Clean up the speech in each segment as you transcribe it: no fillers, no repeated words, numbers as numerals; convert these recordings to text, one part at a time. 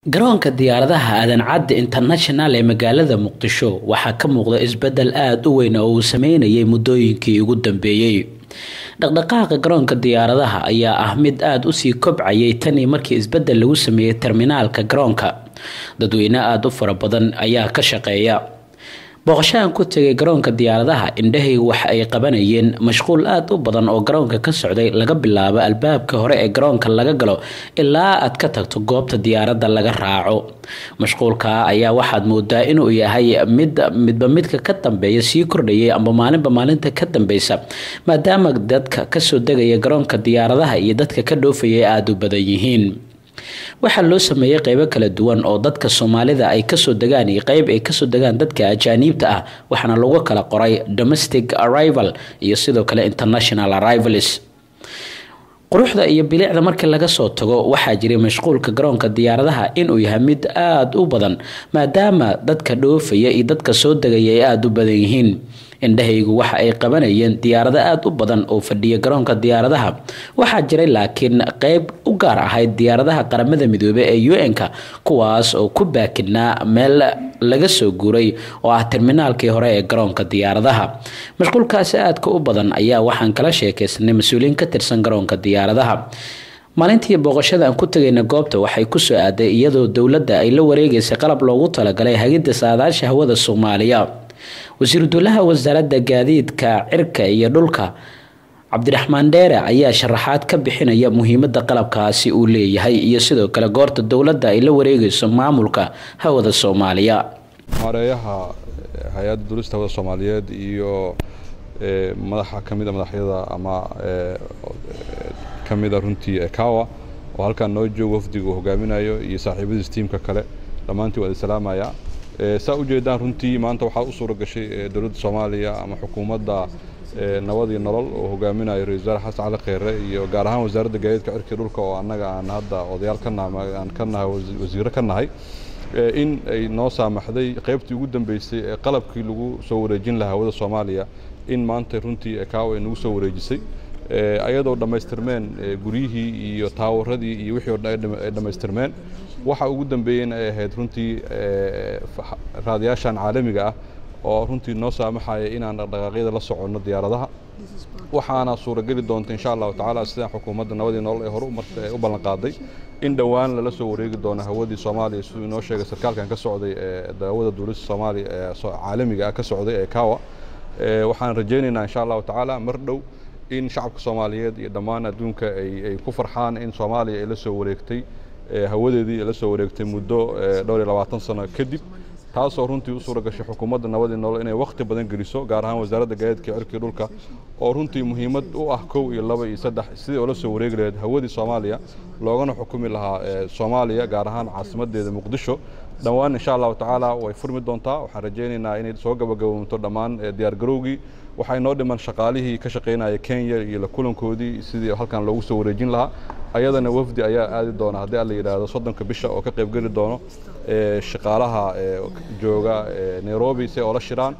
garoonka diyaaradaha aadan cadde international ee magaalada muqdisho waxaa ka muuqda isbedel aad u weyn oo uu sameynayay muddooyinkii ugu dambeeyay dhaqdhaqaaqa garoonka diyaaradaha ayaa ah mid aad u sii kobcayay tan markii isbedel lagu sameeyay terminaalka garoonka dadweyne aad u fara badan ayaa ka shaqeeya booqashaan ku tagay garoonka diyaaradaha indhahaygu waxa ay qabanayeen mashquul aad u badan oo garoonka ka socday laga bilaabo albaabka hore ee garoonka laga galo ilaa aad ka tagto goobta diyaaradda laga raaco mashquulka ayaa waxaad moodaa inuu yahay midba midka ka dambeeya sii kordhayay ama maalinba maalinta ka dambeysa maadaama dadka kasoo degaya garoonka diyaaradaha iyo dadka ka dhoofaya aad u badan yihiin waxaa loo sameeyay qaybo kala duwan oo dadka Soomaalida ay kasoo degaan iyo qayb ay kasoo degaan dadka ajaanibta ah waxaana lagu kala qoray domestic arrival iyo sidoo kale international arrivals quruxda iyo bilicda markii laga soo tago waxaa jiray mashquulka garoonka diyaaradaha inuu yahay mid aad u badan maadaama dadka dhoofaya iyo dadka soo degaya ay aad u badan yihiin indhahaygu waxa ay qabanayeen diyaarado aad u badan oo fadhiya garoonka diyaaradaha waxaa jiray laakiin qayb u gaar ahayd diyaaradaha qaramada midoobay ee UN-ka kuwaas oo ku baakinaa meel laga soo guuray oo ah terminaalkii hore ee garoonka diyaaradaha mashquulkaasi aadka u badan ayaa waxaan kala sheekaysanay mas'uuliyiin ka tirsan garoonka diyaaradaha maalintii booqashada aan ku tagayna goobta waxay ku soo aaday iyadoo dawladda ay la wareegaysay qalab loogu talagalay hagida saadaasha hawada Soomaaliya wasiir dowlaha wasaaradda gaadiidka cirka iyo dhulka Cabdiraxmaan Dheere ayaa sharaxaad ka bixinaya muhiimadda qalabkaasi uu leeyahay iyo sidoo kale goorta dawladda ay la wareegayso maamulka hawada Soomaaliya maareeyaha hay'adda duulista hawada Soomaaliyeed iyo madaxa kamida madaxyada ama kamida runtii Kawa oo halkan noo joogo wafdiga hogaaminayo iyo saaxiibadiis tiimka kale dhamaantii wada salaamaya saa u jeedaan runtii maanta waxa u suura gashay dawladda Soomaaliya ama xukuumadda nabad iyo nolol oo hogaaminayo Ra'iisul Wasaare Xasan Cali Kheyre iyo gaar ahaan wasaaradda gaadiidka cirka dhulka oo annaga aan hadda odayaal ka nahay wasiirro ka nahay in ay noo saamaxday qaybtii ugu dambeysay ee qalabkii lagu soo wareejin lahaa hawada Soomaaliya in maanta runtii Kawa ay nagu soo wareejisay ayadoo dhameystirmeen guriyihii iyo taawaradii iyo wixii oo dhan ay dhameystirmeen waxa ugu dambeeyay ay ahayd runtii raadiyaashan caalamiga ah oo runtii noo saamaxay inaan dhaqdhaqaaqyada la socono diyaaradaha waxaana suuragali doonta insha Allah taala sida xukuumadda nabadii nolol ee hore u ballan qaaday in dhawaan la soo wareegi doono hawadii Soomaaliya sidoo inoo sheegay sarkaalkan ka socday dawladda dawladda Soomaaliya ee caalamiga ah ka socday ee Kawa waxaan rajaynaynaa insha Allah taala mar dhow in shacabka Soomaaliyeed iyo dhammaan adduunka ay ku farxaan in Soomaaliya ay la soo wareegtay hawadeedii la soo wareegtay muddo 20 sano kadib taasoo runtii u suura gashay xukuumadda nabadii nolol inay waqti badan geliso gaar ahaan wasaaradda gaadiidka cirka dhulka oo runtii muhiimad u ah 1 iyo 2 iyo 3 sidii la soo wareegi lahayd hawadii Soomaaliya loogana xukumi lahaa Soomaaliya gaar ahaan caasimadeeda Muqdisho dhawaan insha Allah taala way furmi doontaa waxaan rajaynaynaa inay soo gabagaboonto dhammaan diyaar garowgii waxay noo dhiman shaqaalihii ka shaqeynaya Kenya iyo la kulankoodii sidii halkan loogu soo wareejin lahaa ayadana wafdi ayaa aadi doona hadii la yiraahdo 30 bisha oo ka qayb gali doono shaqaalaha jooga Nairobi si oo la shiraan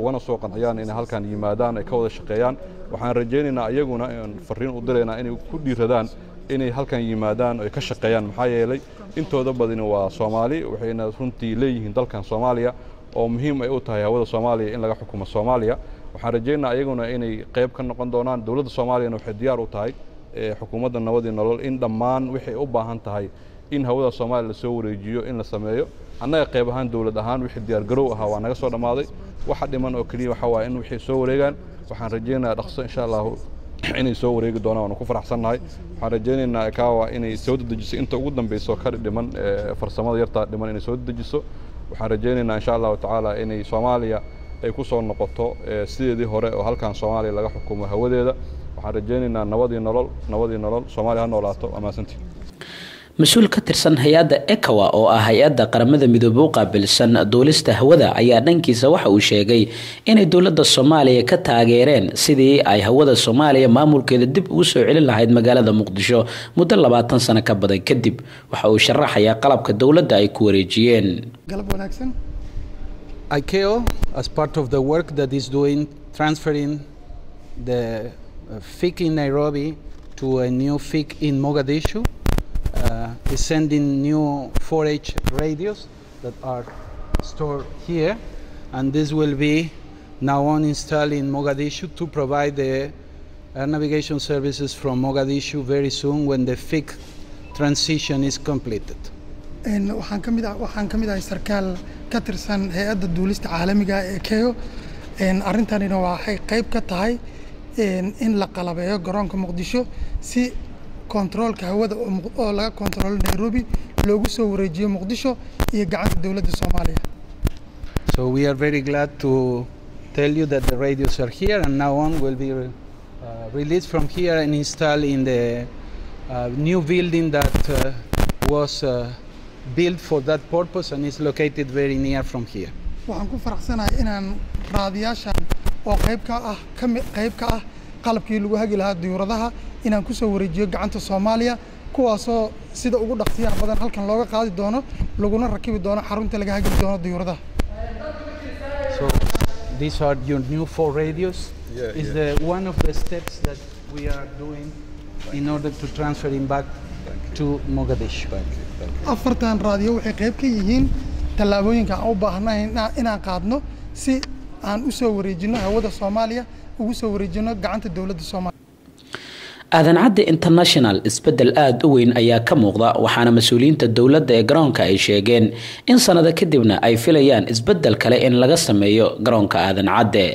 wana soo qanciyaan in halkan yimaadaan ay ka wada shaqeeyaan waxaan rajaynaynaa ayaguna in fariin u direynaa inay ku dhiiradaan inay halkan yimaadaan oo ka shaqeeyaan maxaa yeelay intooda badan waa Soomaali waxayna runtii leeyihiin dalkan Soomaaliya oo muhiim ay u tahay hawada Soomaaliya in laga xukumo Soomaaliya waxaan rajaynaynaa ayaguna inay qayb ka noqon doonaan dawladda Soomaaliya waxay diyaar u tahay xukuumadda nabadii nolol in dhammaan wixii u baahan tahay in hawada Soomaaliya la soo wareejiyo in la sameeyo annaga qayb ahaan dawlad ahaan wixii diyaar garow ah waa naga soo dhamaaday waxa dhiman oo kaliya waxa waa in wixii soo wareegaan waxaan rajaynayaa dhaqso insha Allah inay soo wareegi doonaan oo ku faraxsanahay waxaan rajaynaynaa Kawa inay soo dejiso inta ugu dambayso ka dhiman farsamada yarta dhiman inay soo dejiso waxaan rajaynaynaa insha Allah taala inay Soomaaliya ay ku soo noqoto sideedii hore oo halkan Soomaaliya laga xukumo hawadeeda waxaan rajaynaynaa nabadii nolol Soomaaliya ha noolaato amaasantii mas'uul ka tirsan hay'adda Kawa oo ah hay'adda qaramada midoobay u qaabilsan duulista hawada ayaa dhankiisa waxa uu sheegay inay dawladda Soomaaliya ka taageereen sidii ay hawada Soomaaliya maamulkeeda dib ugu soo celin lahayd magaalada Muqdisho muddo 20 sano ka badan kadib waxa uu sharaxayaa qalabka dawladda ay ku wareejiyeen galab wanaagsan ICAO as part of the work that is doing transferring the FIC in Nairobi to a new FIC in Mogadishu is sending new 4H radios that are stored here, and this will be now on installed in Mogadishu to provide the air navigation services from Mogadishu very soon when the FIC transition is completed. waxaan ka mid ahay sarkaal ka tirsan hay'adda duulista caalamiga ee KEO arrintanina waxay qayb ka tahay in la qalabeeyo garoonka Muqdisho si controlka hawada oo laga control Nairobi loogu soo wareejiyo Muqdisho iyo gacanta dawladda Soomaaliya. So we are very glad to tell you that the radios are here and now on will be released from here and installed in the new building that was built for that purpose and is located very near from here. waxaan ku faraxsanahay inaan raadiyaashan oo qayb ka ah qalabkii lagu hagi lahaa diyuuradaha inaan ku soo wareejiyo gacanta Soomaaliya kuwaasoo sida ugu dhaqsiyaha badan halkan looga qaadi doono laguna rakibi doono xarunta laga hagi doono diyuuradaha. So these are your new 4 radios. Is the one of the steps that we are doing in order to transfer him back to Mogadishu. afartan raadiyo waxay qayb ka yihiin tallaabooyinka aan u baahnahay inaan qaadno si aan u soo wareejino hawada Soomaaliya ugu soo wareejino gacanta dawladda Soomaaliya. aadan cadde international isbedel aad u weyn ayaa ka muuqda waxaana mas'uuliyiinta dawladda ee garoonka ay sheegeen in sanado kadibna ay filayaan isbedel kale in laga sameeyo garoonka aadan cadde.